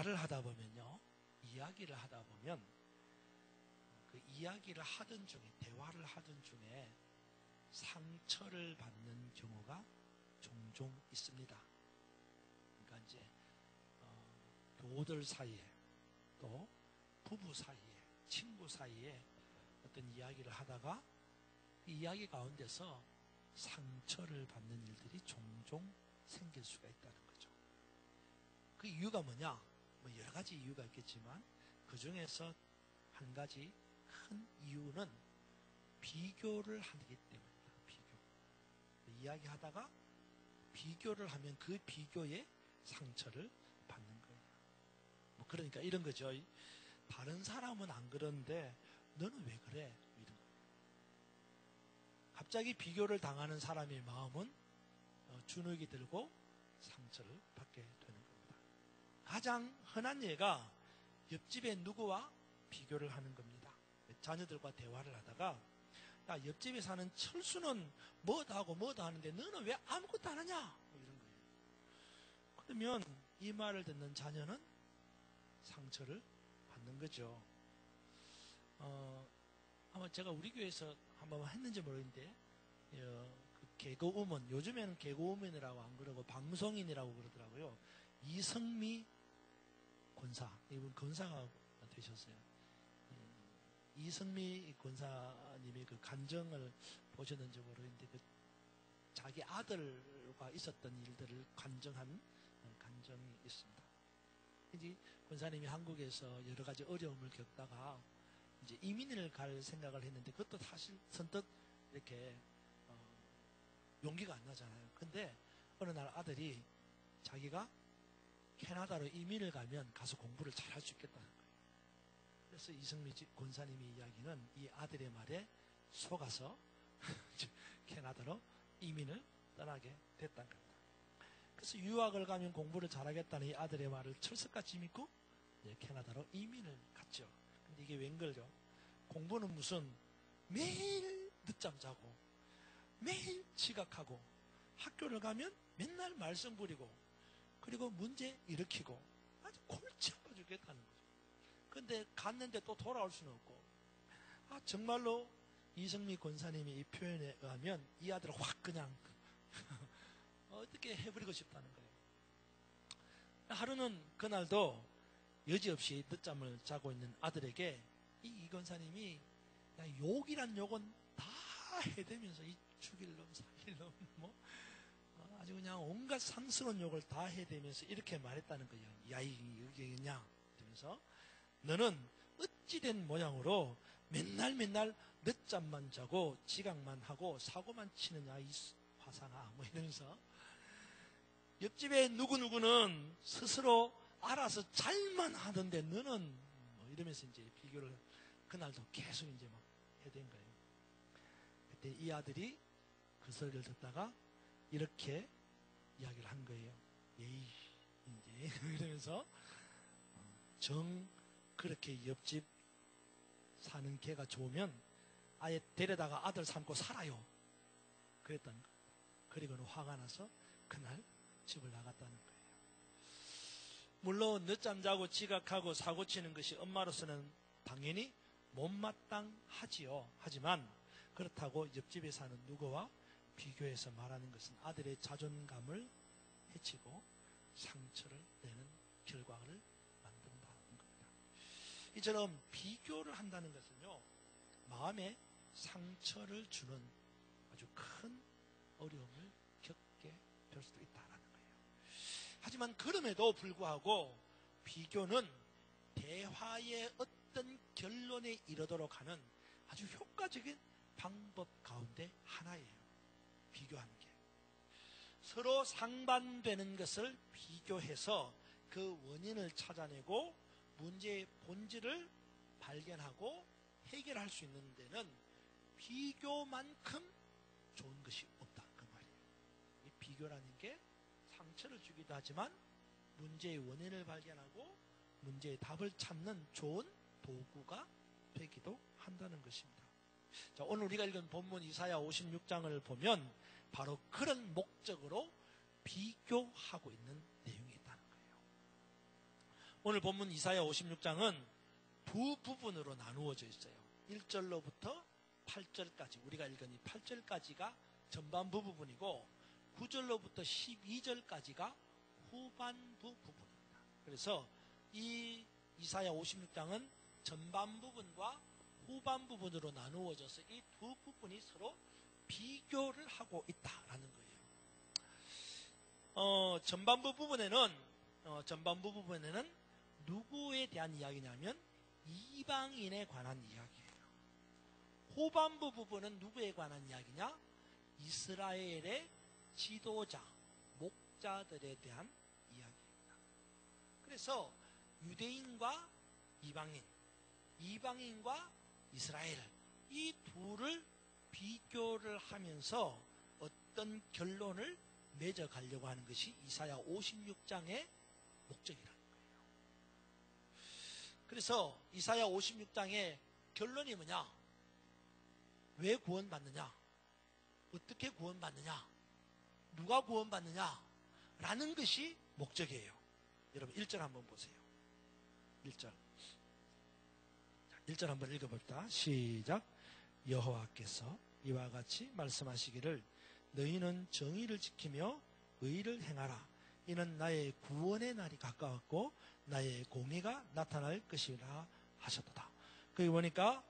대화를 하다 보면요, 이야기를 하다 보면 그 이야기를 하던 중에, 대화를 하던 중에 상처를 받는 경우가 종종 있습니다. 그러니까 이제 교우들 사이에, 또 부부 사이에, 친구 사이에 어떤 이야기를 하다가 그 이야기 가운데서 상처를 받는 일들이 종종 생길 수가 있다는 거죠. 그 이유가 뭐냐? 뭐 여러 가지 이유가 있겠지만 그 중에서 한 가지 큰 이유는 비교를 하기 때문입니다. 비교. 이야기하다가 비교를 하면 그 비교에 상처를 받는 거예요. 뭐 그러니까 이런 거죠. 다른 사람은 안 그러는데 너는 왜 그래? 이런 거예요. 갑자기 비교를 당하는 사람의 마음은 주눅이 들고 상처를 받게 되는 겁니다. 가장 흔한 예가 옆집에 누구와 비교를 하는 겁니다. 자녀들과 대화를 하다가 야, 옆집에 사는 철수는 뭐다 하고 뭐다 하는데 너는 왜 아무것도 안 하냐? 이런 거예요. 그러면 이 말을 듣는 자녀는 상처를 받는 거죠. 아마 제가 우리 교회에서 한번 했는지 모르겠는데 그 개그우먼, 요즘에는 개그우먼이라고 안 그러고 방송인이라고 그러더라고요. 이성미 권사, 이분 권사가 되셨어요. 이성미 권사님이 그 간증을 보셨는지 모르겠는데 그 자기 아들과 있었던 일들을 간증한 간증이 있습니다. 이제 권사님이 한국에서 여러 가지 어려움을 겪다가 이제 이민을 갈 생각을 했는데 그것도 사실 선뜻 이렇게 용기가 안 나잖아요. 근데 어느 날 아들이 자기가 캐나다로 이민을 가면 가서 공부를 잘 할 수 있겠다는 거예요. 그래서 이성미 권사님의 이야기는 이 아들의 말에 속아서 캐나다로 이민을 떠나게 됐다는 겁니다. 그래서 유학을 가면 공부를 잘하겠다는 이 아들의 말을 철석같이 믿고 캐나다로 이민을 갔죠. 근데 이게 웬걸요? 공부는 무슨 매일 늦잠 자고 매일 지각하고 학교를 가면 맨날 말썽 부리고 그리고 문제 일으키고 아주 골치 아파 죽겠다는 거죠. 근데 갔는데 또 돌아올 수는 없고 정말로 이성미 권사님이 이 표현에 의하면 이 아들을 확 그냥 어떻게 해버리고 싶다는 거예요. 하루는 그날도 여지없이 늦잠을 자고 있는 아들에게 이 권사님이 욕이란 욕은 다 해대면서 이 죽일 놈 살릴 놈 뭐 아주 그냥 온갖 상스러운 욕을 다 해대면서 이렇게 말했다는 거예요. 야 이게 그냥 이러면서 너는 어찌된 모양으로 맨날 늦잠만 자고 지각만 하고 사고만 치느냐 이 화상아 뭐 이러면서 옆집에 누구누구는 스스로 알아서 잘만 하던데 너는 뭐 이러면서 이제 비교를 그날도 계속 이제 막 해댄 거예요. 그때 이 아들이 그 소리를 듣다가 이렇게 이야기를 한 거예요. 에이 이제 이러면서 그렇게 옆집 사는 개가 좋으면 아예 데려다가 아들 삼고 살아요. 그랬다는 거예요. 그리고는 화가 나서 그날 집을 나갔다는 거예요. 물론 늦잠 자고 지각하고 사고 치는 것이 엄마로서는 당연히 못마땅하지요. 하지만 그렇다고 옆집에 사는 누구와 비교해서 말하는 것은 아들의 자존감을 해치고 상처를 내는 결과를 만든다는 겁니다. 이처럼 비교를 한다는 것은요, 마음에 상처를 주는 아주 큰 어려움을 겪게 될 수도 있다는 거예요. 하지만 그럼에도 불구하고 비교는 대화의 어떤 결론에 이르도록 하는 아주 효과적인 방법 가운데 하나예요. 비교하는 게. 서로 상반되는 것을 비교해서 그 원인을 찾아내고 문제의 본질을 발견하고 해결할 수 있는 데는 비교만큼 좋은 것이 없다 그 말이에요. 이 비교라는 게 상처를 주기도 하지만 문제의 원인을 발견하고 문제의 답을 찾는 좋은 도구가 되기도 한다는 것입니다. 자, 오늘 우리가 읽은 본문 이사야 56장을 보면 바로 그런 목적으로 비교하고 있는 내용이 있다는 거예요. 오늘 본문 이사야 56장은 두 부분으로 나누어져 있어요. 1절로부터 8절까지, 우리가 읽은 이 8절까지가 전반부 부분이고 9절로부터 12절까지가 후반부 부분입니다. 그래서 이 이사야 56장은 전반 부분과 후반 부분으로 나누어져서 이 두 부분이 서로 비교를 하고 있다라는 거예요. 전반부 부분에는 누구에 대한 이야기냐면 이방인에 관한 이야기예요. 후반부 부분은 누구에 관한 이야기냐? 이스라엘의 지도자, 목자들에 대한 이야기입니다. 그래서 유대인과 이방인, 이방인과 이스라엘, 이 둘을 비교를 하면서 어떤 결론을 맺어가려고 하는 것이 이사야 56장의 목적이라는 거예요. 그래서 이사야 56장의 결론이 뭐냐? 왜 구원받느냐? 어떻게 구원받느냐? 누가 구원받느냐? 라는 것이 목적이에요. 여러분 1절 한번 보세요. 1절. 1절 한번 읽어봅시다. 시작. 여호와께서 이와 같이 말씀하시기를 너희는 정의를 지키며 의를 행하라. 이는 나의 구원의 날이 가까웠고 나의 공의가 나타날 것이라 하셨도다. 거기 보니까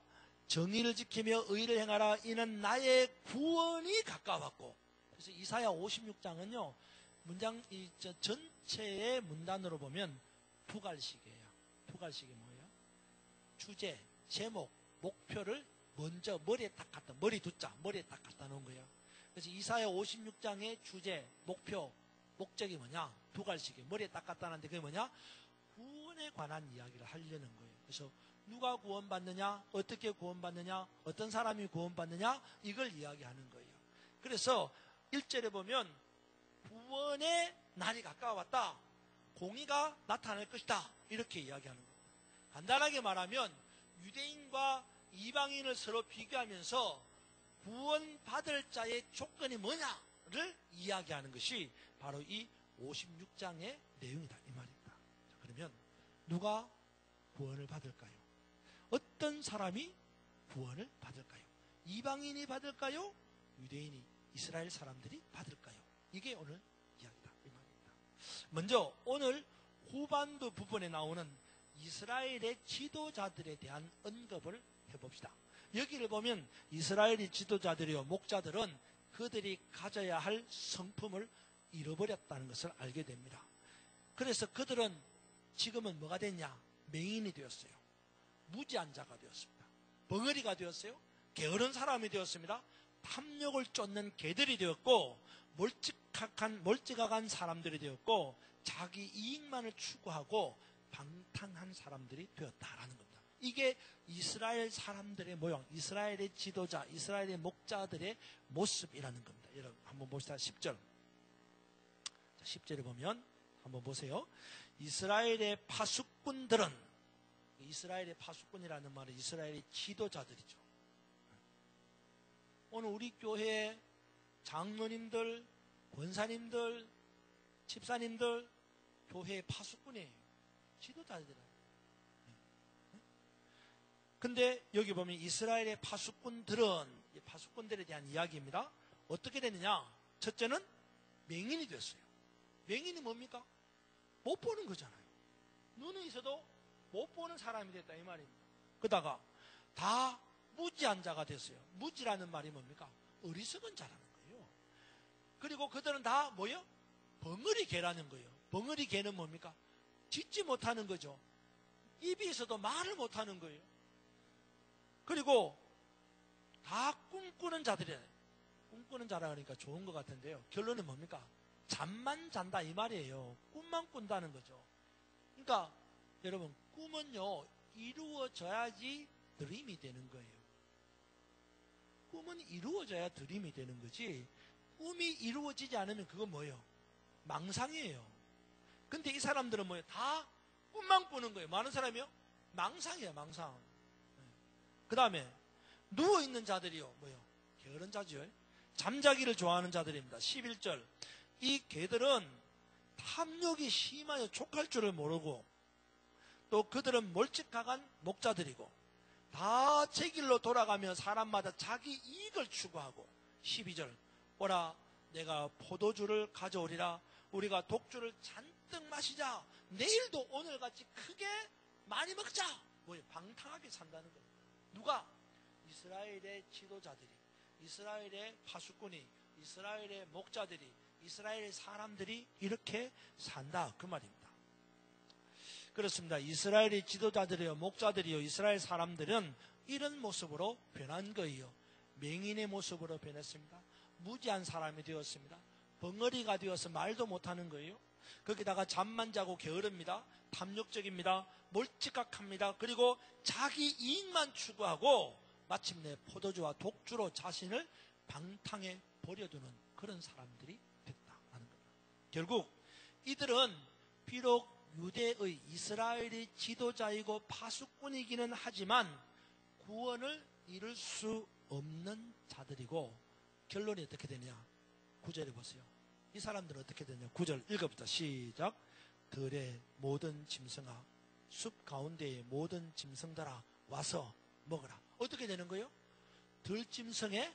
정의를 지키며 의를 행하라. 이는 나의 구원이 가까웠고. 그래서 이사야 56장은요. 문장 전체의 문단으로 보면 두 갈식이에요. 두 갈식이 뭐예요? 주제, 제목, 목표를 먼저 머리에 딱 갖다, 머리 두자, 머리에 딱 갖다 놓은 거예요. 그래서 이사야 56장의 주제, 목표, 목적이 뭐냐? 두 갈식이 머리에 딱 갖다 놨는데 그게 뭐냐? 구원에 관한 이야기를 하려는 거예요. 그래서 누가 구원받느냐? 어떻게 구원받느냐? 어떤 사람이 구원받느냐? 이걸 이야기하는 거예요. 그래서 1절에 보면 구원의 날이 가까웠다. 공의가 나타날 것이다. 이렇게 이야기하는 겁니다. 간단하게 말하면 유대인과 이방인을 서로 비교하면서 구원받을 자의 조건이 뭐냐를 이야기하는 것이 바로 이 56장의 내용이다. 이 말입니다. 자, 그러면 누가 구원을 받을까요? 어떤 사람이 구원을 받을까요? 이방인이 받을까요? 유대인이, 이스라엘 사람들이 받을까요? 이게 오늘 이야기다. 이 말입니다. 먼저 오늘 후반부 부분에 나오는 이스라엘의 지도자들에 대한 언급을 해봅시다. 여기를 보면 이스라엘의 지도자들이요, 목자들은 그들이 가져야 할 성품을 잃어버렸다는 것을 알게 됩니다. 그래서 그들은 지금은 뭐가 됐냐? 맹인이 되었어요. 무지한 자가 되었습니다. 벙어리가 되었어요. 게으른 사람이 되었습니다. 탐욕을 쫓는 개들이 되었고 멀찍한 사람들이 되었고 자기 이익만을 추구하고 방탕한 사람들이 되었다라는 겁니다. 이게 이스라엘 사람들의 모양, 이스라엘의 지도자, 이스라엘의 목자들의 모습이라는 겁니다. 여러분 한번 봅시다. 10절. 10절에 보면 한번 보세요. 이스라엘의 파수꾼들은, 이스라엘의 파수꾼이라는 말은 이스라엘의 지도자들이죠. 오늘 우리 교회 장로님들, 권사님들, 집사님들 교회의 파수꾼이에요. 지도자들이에요. 근데 여기 보면 이스라엘의 파수꾼들은, 파수꾼들에 대한 이야기입니다. 어떻게 됐느냐? 첫째는 맹인이 됐어요. 맹인이 뭡니까? 못 보는 거잖아요. 눈은 있어도 못 보는 사람이 됐다 이 말입니다. 그러다가 다 무지한 자가 됐어요. 무지라는 말이 뭡니까? 어리석은 자라는 거예요. 그리고 그들은 다 뭐예요? 벙어리 개라는 거예요. 벙어리 개는 뭡니까? 짖지 못하는 거죠. 입이 있어도 말을 못하는 거예요. 그리고 다 꿈꾸는 자들이에요. 꿈꾸는 자라 그러니까 좋은 것 같은데요. 결론은 뭡니까? 잠만 잔다 이 말이에요. 꿈만 꾼다는 거죠. 그러니까 여러분 꿈은요 이루어져야지 드림이 되는 거예요. 꿈은 이루어져야 드림이 되는 거지 꿈이 이루어지지 않으면 그건 뭐예요? 망상이에요. 근데 이 사람들은 뭐예요? 다 꿈만 꾸는 거예요. 많은 사람이요? 망상이에요. 망상. 그 다음에 누워있는 자들이요 뭐예요? 게으른 자죠. 잠자기를 좋아하는 자들입니다. 11절. 이 개들은 탐욕이 심하여 족할 줄을 모르고 또 그들은 몰직하간 목자들이고 다 제 길로 돌아가며 사람마다 자기 이익을 추구하고 12절 오라 내가 포도주를 가져오리라 우리가 독주를 잔뜩 마시자 내일도 오늘같이 크게 많이 먹자. 뭐예요? 방탕하게 산다는 거예요. 누가? 이스라엘의 지도자들이, 이스라엘의 파수꾼이, 이스라엘의 목자들이, 이스라엘의 사람들이 이렇게 산다 그 말입니다. 그렇습니다. 이스라엘의 지도자들이요 목자들이요 이스라엘 사람들은 이런 모습으로 변한 거예요. 맹인의 모습으로 변했습니다. 무지한 사람이 되었습니다. 벙어리가 되어서 말도 못하는 거예요. 거기다가 잠만 자고 게으릅니다. 탐욕적입니다. 몰지각합니다. 그리고 자기 이익만 추구하고 마침내 포도주와 독주로 자신을 방탕에 버려두는 그런 사람들이 됐다는 겁니다. 결국 이들은 비록 유대의 이스라엘의 지도자이고 파수꾼이기는 하지만 구원을 이룰 수 없는 자들이고 결론이 어떻게 되냐? 9절에 보세요. 이 사람들은 어떻게 되냐? 9절 읽어부터 시작. 들의 모든 짐승아 숲 가운데의 모든 짐승들아 와서 먹으라. 어떻게 되는 거예요? 들짐승의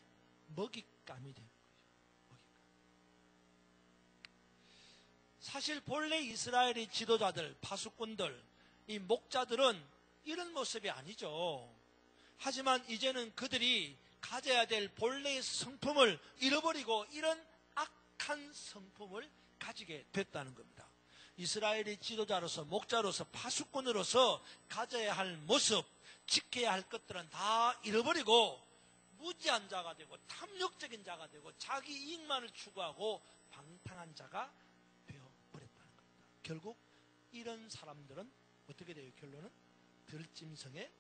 먹잇감이 되는 거예요. 먹잇감. 사실 본래 이스라엘의 지도자들, 파수꾼들, 이 목자들은 이런 모습이 아니죠. 하지만 이제는 그들이 가져야 될 본래의 성품을 잃어버리고 이런 악한 성품을 가지게 됐다는 겁니다. 이스라엘의 지도자로서 목자로서 파수꾼으로서 가져야 할 모습, 지켜야 할 것들은 다 잃어버리고 무지한 자가 되고 탐욕적인 자가 되고 자기 이익만을 추구하고 방탕한 자가 되어버렸다는 겁니다. 결국 이런 사람들은 어떻게 돼요? 결론은 들짐승의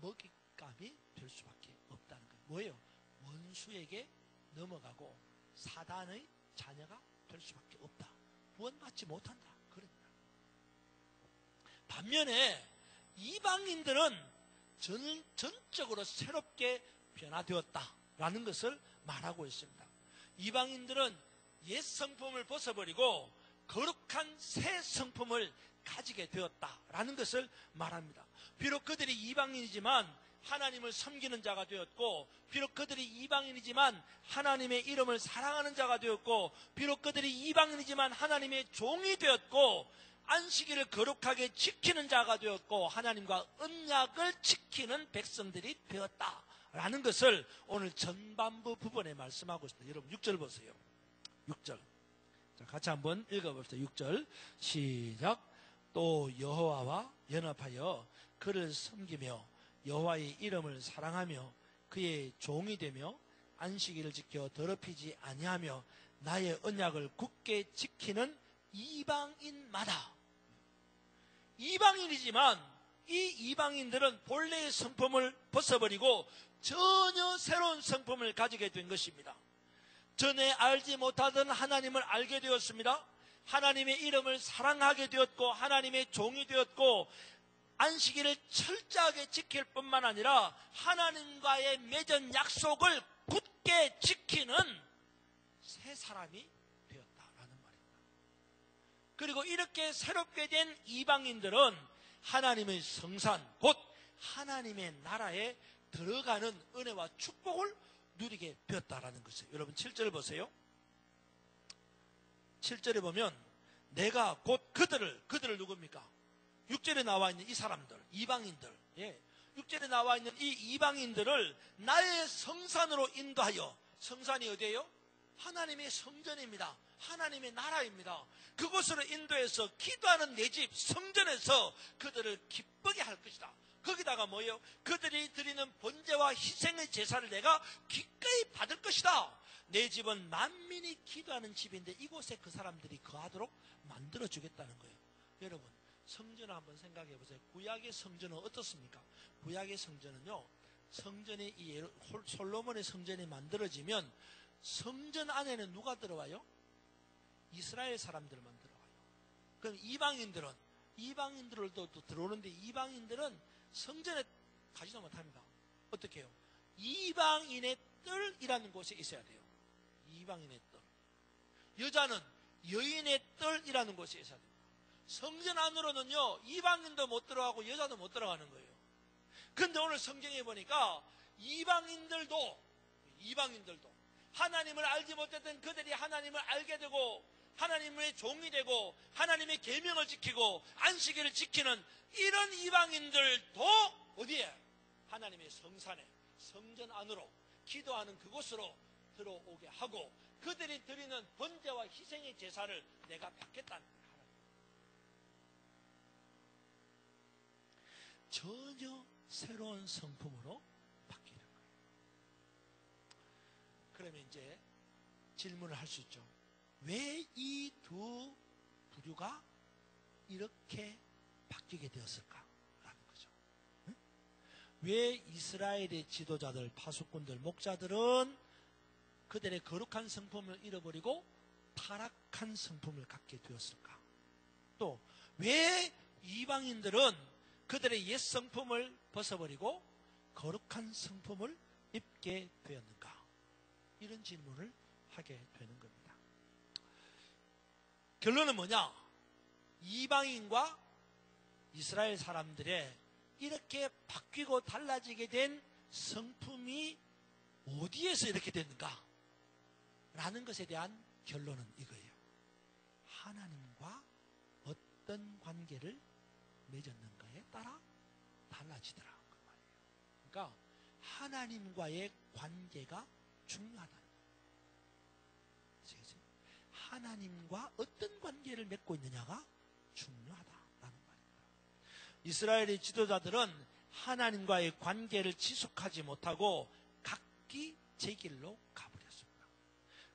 먹잇감이 될 수밖에 없다는 거예요. 뭐예요? 원수에게 넘어가고 사단의 자녀가 될 수밖에 없다. 구원받지 못한다. 그럽니다. 반면에 이방인들은 전적으로 새롭게 변화되었다라는 것을 말하고 있습니다. 이방인들은 옛 성품을 벗어버리고 거룩한 새 성품을 가지게 되었다라는 것을 말합니다. 비록 그들이 이방인이지만 하나님을 섬기는 자가 되었고, 비록 그들이 이방인이지만 하나님의 이름을 사랑하는 자가 되었고, 비록 그들이 이방인이지만 하나님의 종이 되었고, 안식일을 거룩하게 지키는 자가 되었고, 하나님과 언약을 지키는 백성들이 되었다라는 것을 오늘 전반부 부분에 말씀하고 있습니다. 여러분 6절 보세요. 6절. 자, 같이 한번 읽어봅시다. 6절 시작. 또 여호와와 연합하여 그를 섬기며 여호와의 이름을 사랑하며 그의 종이 되며 안식일을 지켜 더럽히지 아니하며 나의 언약을 굳게 지키는 이방인마다. 이방인이지만 이 이방인들은 본래의 성품을 벗어버리고 전혀 새로운 성품을 가지게 된 것입니다. 전에 알지 못하던 하나님을 알게 되었습니다. 하나님의 이름을 사랑하게 되었고 하나님의 종이 되었고 안식일을 철저하게 지킬 뿐만 아니라 하나님과의 맺은 약속을 굳게 지키는 새 사람이 되었다라는 말입니다. 그리고 이렇게 새롭게 된 이방인들은 하나님의 성산, 곧 하나님의 나라에 들어가는 은혜와 축복을 누리게 되었다라는 것이에요. 여러분 7절 보세요. 7절에 보면 내가 곧 그들을 누굽니까? 6절에 나와 있는 이 사람들, 이방인들, 6절에 나와 있는 이 이방인들을 나의 성산으로 인도하여, 성산이 어디예요? 하나님의 성전입니다. 하나님의 나라입니다. 그곳으로 인도해서 기도하는 내 집, 성전에서 그들을 기쁘게 할 것이다. 거기다가 뭐예요? 그들이 드리는 번제와 희생의 제사를 내가 기꺼이 받을 것이다. 내 집은 만민이 기도하는 집인데 이곳에 그 사람들이 거하도록 만들어주겠다는 거예요. 여러분, 성전을 한번 생각해 보세요. 구약의 성전은 어떻습니까? 구약의 성전은요, 성전이 솔로몬의 성전이 만들어지면 성전 안에는 누가 들어와요? 이스라엘 사람들만 들어와요. 그럼 이방인들도 들어오는데 이방인들은 성전에 가지도 못합니다. 어떻게 해요? 이방인의 뜰이라는 곳에 있어야 돼요. 이방인의 뜰. 여자는 여인의 뜰이라는 곳에 있어야 됩니다. 성전 안으로는요, 이방인도 못 들어가고 여자도 못 들어가는 거예요. 근데 오늘 성경에 보니까 이방인들도 하나님을 알지 못했던 그들이 하나님을 알게 되고 하나님의 종이 되고 하나님의 계명을 지키고 안식일을 지키는 이런 이방인들도 어디에? 하나님의 성산에, 성전 안으로, 기도하는 그곳으로 들어오게 하고 그들이 드리는 번제와 희생의 제사를 내가 받겠다는 거예요. 전혀 새로운 성품으로 바뀌는 거예요. 그러면 이제 질문을 할 수 있죠. 왜 이 두 부류가 이렇게 바뀌게 되었을까? 라는 거죠. 응? 왜 이스라엘의 지도자들, 파수꾼들, 목자들은 그들의 거룩한 성품을 잃어버리고 타락한 성품을 갖게 되었을까? 또 왜 이방인들은 그들의 옛 성품을 벗어버리고 거룩한 성품을 입게 되었는가? 이런 질문을 하게 되는 겁니다. 결론은 뭐냐? 이방인과 이스라엘 사람들의 이렇게 바뀌고 달라지게 된 성품이 어디에서 이렇게 됐는가? 라는 것에 대한 결론은 이거예요. 하나님과 어떤 관계를 맺었는가에 따라 달라지더라. 그 말이에요. 그러니까 하나님과의 관계가 중요하다는 거예요. 하나님과 어떤 관계를 맺고 있느냐가 중요하다라는 말입니다. 이스라엘의 지도자들은 하나님과의 관계를 지속하지 못하고 각기 제 길로 가버렸습니다.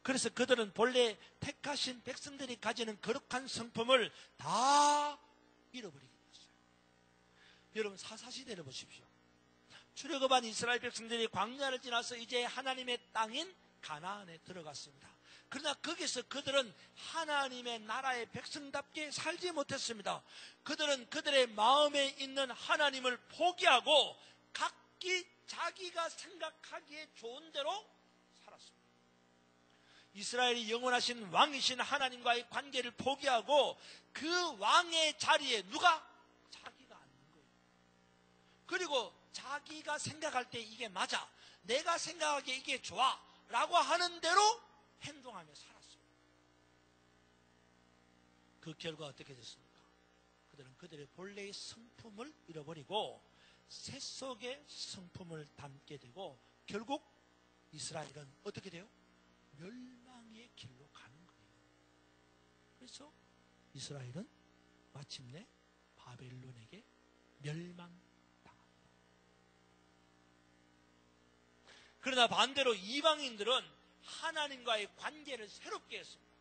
그래서 그들은 본래 택하신 백성들이 가지는 거룩한 성품을 다 잃어버리게 됐어요. 여러분 사사시대를 보십시오. 출애굽한 이스라엘 백성들이 광야를 지나서 이제 하나님의 땅인 가나안에 들어갔습니다. 그러나 거기서 그들은 하나님의 나라의 백성답게 살지 못했습니다. 그들은 그들의 마음에 있는 하나님을 포기하고 각기 자기가 생각하기에 좋은 대로 살았습니다. 이스라엘이 영원하신 왕이신 하나님과의 관계를 포기하고 그 왕의 자리에 누가? 자기가 앉는 거예요. 그리고 자기가 생각할 때 이게 맞아, 내가 생각하기에 이게 좋아 라고 하는 대로 행동하며 살았어요. 그 결과 어떻게 됐습니까? 그들은 그들의 본래의 성품을 잃어버리고 새 속의 성품을 담게 되고 결국 이스라엘은 어떻게 돼요? 멸망의 길로 가는 거예요. 그래서 이스라엘은 마침내 바벨론에게 멸망당합니다. 그러나 반대로 이방인들은 하나님과의 관계를 새롭게 했습니다.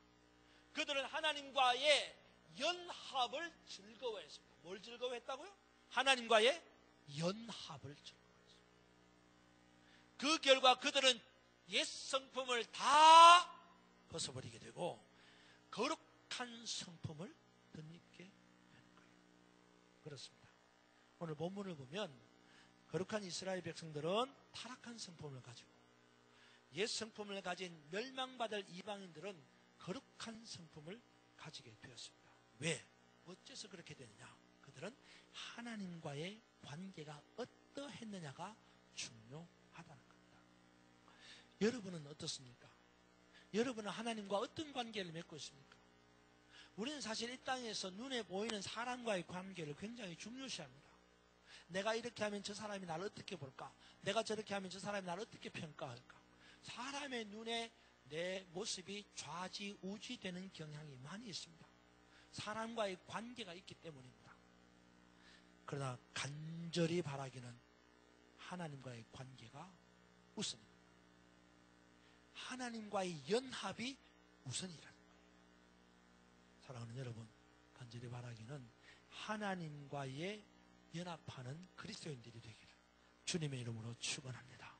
그들은 하나님과의 연합을 즐거워했습니다. 뭘 즐거워했다고요? 하나님과의 연합을 즐거워했습니다. 그 결과 그들은 옛 성품을 다 벗어버리게 되고 거룩한 성품을 덧입게 되는 거예요. 그렇습니다. 오늘 본문을 보면 거룩한 이스라엘 백성들은 타락한 성품을 가지고 옛 성품을 가진 멸망받을 이방인들은 거룩한 성품을 가지게 되었습니다. 왜? 어째서 그렇게 되느냐? 그들은 하나님과의 관계가 어떠했느냐가 중요하다는 겁니다. 여러분은 어떻습니까? 여러분은 하나님과 어떤 관계를 맺고 있습니까? 우리는 사실 이 땅에서 눈에 보이는 사람과의 관계를 굉장히 중요시합니다. 내가 이렇게 하면 저 사람이 나를 어떻게 볼까? 내가 저렇게 하면 저 사람이 나를 어떻게 평가할까? 사람의 눈에 내 모습이 좌지우지되는 경향이 많이 있습니다. 사람과의 관계가 있기 때문입니다. 그러나 간절히 바라기는 하나님과의 관계가 우선입니다. 하나님과의 연합이 우선이라는 거예요. 사랑하는 여러분, 간절히 바라기는 하나님과의 연합하는 그리스도인들이 되기를 주님의 이름으로 축원합니다.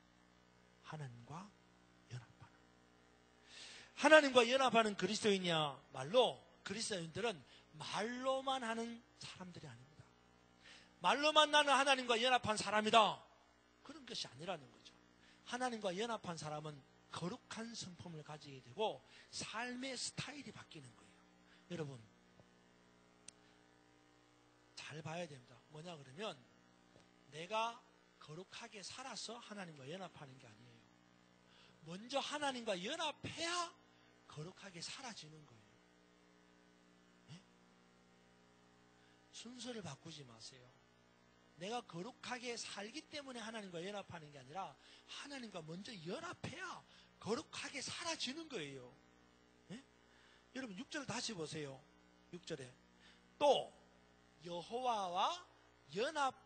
하나님과 연합하는 그리스도인이야말로 그리스도인들은 말로만 하는 사람들이 아닙니다. 말로만 나는 하나님과 연합한 사람이다, 그런 것이 아니라는 거죠. 하나님과 연합한 사람은 거룩한 성품을 가지게 되고 삶의 스타일이 바뀌는 거예요. 여러분, 잘 봐야 됩니다. 뭐냐 그러면 내가 거룩하게 살아서 하나님과 연합하는 게 아니에요. 먼저 하나님과 연합해야 거룩하게 살아지는 거예요. 네? 순서를 바꾸지 마세요. 내가 거룩하게 살기 때문에 하나님과 연합하는 게 아니라 하나님과 먼저 연합해야 거룩하게 살아지는 거예요. 네? 여러분 6절 다시 보세요. 6절에 또 여호와와 연합하여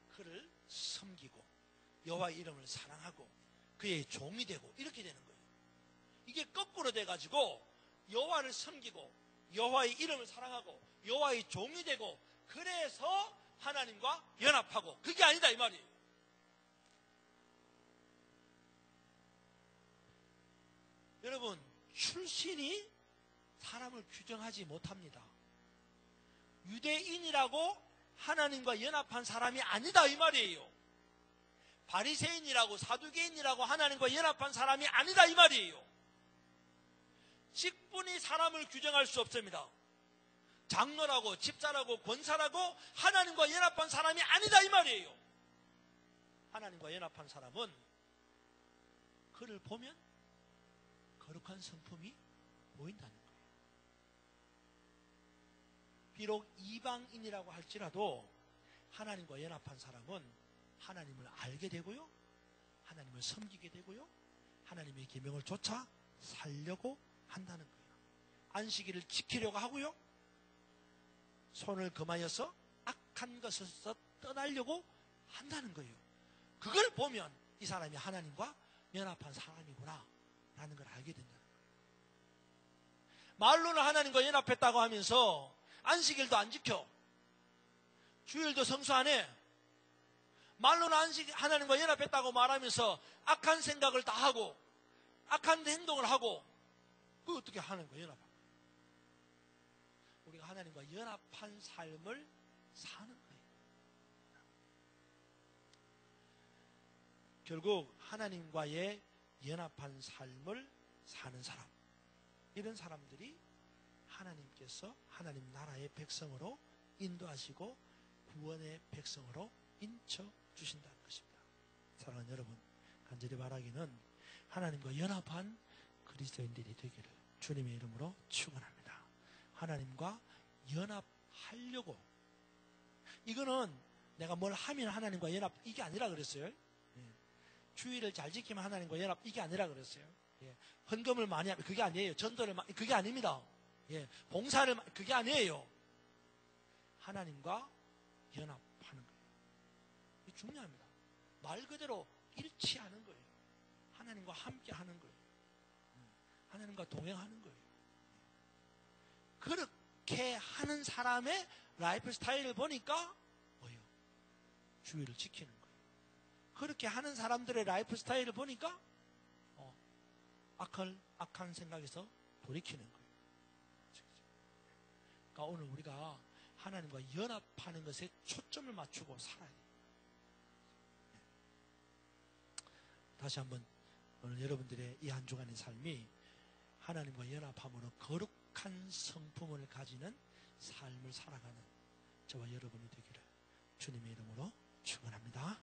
그를 섬기고 여호와의 이름을 사랑하고 그의 종이 되고 이렇게 되는 거예요. 이게 거꾸로 돼가지고 여호와를 섬기고 여호와의 이름을 사랑하고 여호와의 종이 되고 그래서 하나님과 연합하고 그게 아니다 이 말이에요. 여러분 출신이 사람을 규정하지 못합니다. 유대인이라고 하나님과 연합한 사람이 아니다 이 말이에요. 바리새인이라고 사두개인이라고 하나님과 연합한 사람이 아니다 이 말이에요. 직분이 사람을 규정할 수 없습니다. 장로라고 집사라고 권사라고 하나님과 연합한 사람이 아니다 이 말이에요. 하나님과 연합한 사람은 그를 보면 거룩한 성품이 보인다는 거예요. 비록 이방인이라고 할지라도 하나님과 연합한 사람은 하나님을 알게 되고요, 하나님을 섬기게 되고요, 하나님의 계명을 쫓아 살려고 한다는 거예요. 안식일을 지키려고 하고요, 손을 금하여서 악한 것에서 떠나려고 한다는 거예요. 그걸 보면 이 사람이 하나님과 연합한 사람이구나 라는 걸 알게 된다는 거예요. 말로는 하나님과 연합했다고 하면서 안식일도 안 지켜, 주일도 성수 안 해, 말로는 하나님과 연합했다고 말하면서 악한 생각을 다 하고 악한 행동을 하고 그 어떻게 하나님과 연합할까? 우리가 하나님과 연합한 삶을 사는 거예요. 결국 하나님과의 연합한 삶을 사는 사람, 이런 사람들이 하나님께서 하나님 나라의 백성으로 인도하시고 구원의 백성으로 인쳐주신다는 것입니다. 사랑하는 여러분, 간절히 바라기는 하나님과 연합한 그리스도인들이 되기를 주님의 이름으로 축원합니다. 하나님과 연합하려고, 이거는 내가 뭘 하면 하나님과 연합 이게 아니라 그랬어요. 주의를 잘 지키면 하나님과 연합 이게 아니라 그랬어요. 헌금을 많이 하면 그게 아니에요. 전도를 그게 아닙니다. 봉사를 그게 아니에요. 하나님과 연합하는 거예요. 이게 중요합니다. 말 그대로 일치하는 거예요. 하나님과 함께 하는 거예요. 하나님과 동행하는 거예요. 그렇게 하는 사람의 라이프 스타일을 보니까 뭐예요? 주의를 지키는 거예요. 그렇게 하는 사람들의 라이프 스타일을 보니까 악한 생각에서 돌이키는 거예요. 그러니까 오늘 우리가 하나님과 연합하는 것에 초점을 맞추고 살아야 돼요. 다시 한번 오늘 여러분들의 이 한 주간의 삶이 하나님과 연합함으로 거룩한 성품을 가지는 삶을 살아가는 저와 여러분이 되기를 주님의 이름으로 축원합니다.